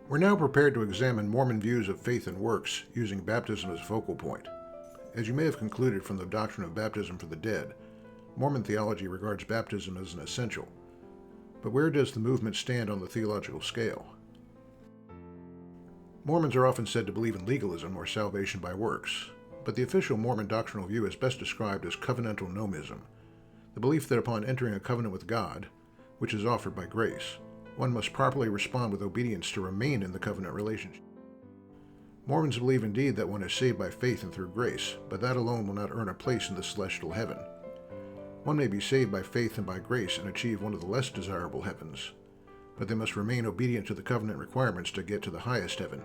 We're now prepared to examine Mormon views of faith and works using baptism as a focal point. As you may have concluded from the doctrine of baptism for the dead, Mormon theology regards baptism as an essential. But where does the movement stand on the theological scale? Mormons are often said to believe in legalism or salvation by works, but the official Mormon doctrinal view is best described as covenantal Nomism, the belief that upon entering a covenant with God, which is offered by grace, one must properly respond with obedience to remain in the covenant relationship. Mormons believe indeed that one is saved by faith and through grace, but that alone will not earn a place in the celestial heaven. One may be saved by faith and by grace and achieve one of the less desirable heavens, but they must remain obedient to the covenant requirements to get to the highest heaven.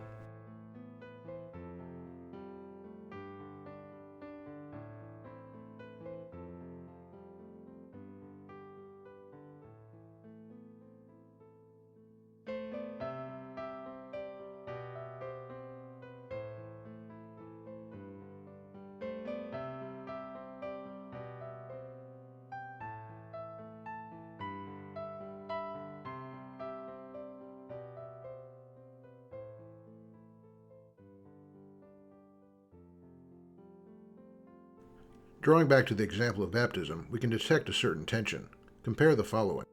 Drawing back to the example of baptism, we can detect a certain tension. Compare the following.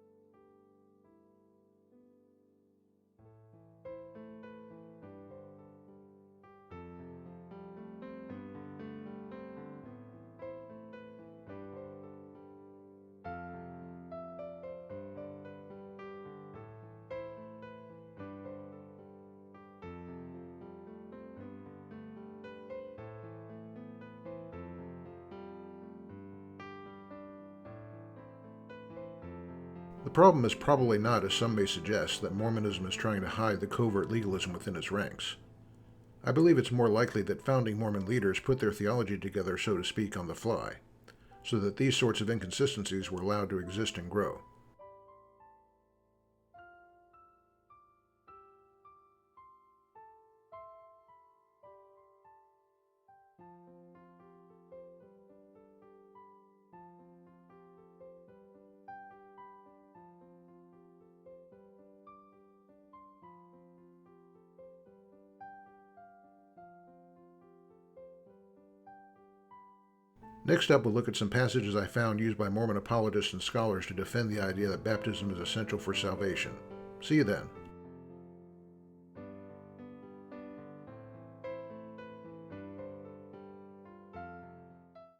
The problem is probably not, as some may suggest, that Mormonism is trying to hide the covert legalism within its ranks. I believe it's more likely that founding Mormon leaders put their theology together, so to speak, on the fly, so that these sorts of inconsistencies were allowed to exist and grow. Next up, we'll look at some passages I found used by Mormon apologists and scholars to defend the idea that baptism is essential for salvation. See you then.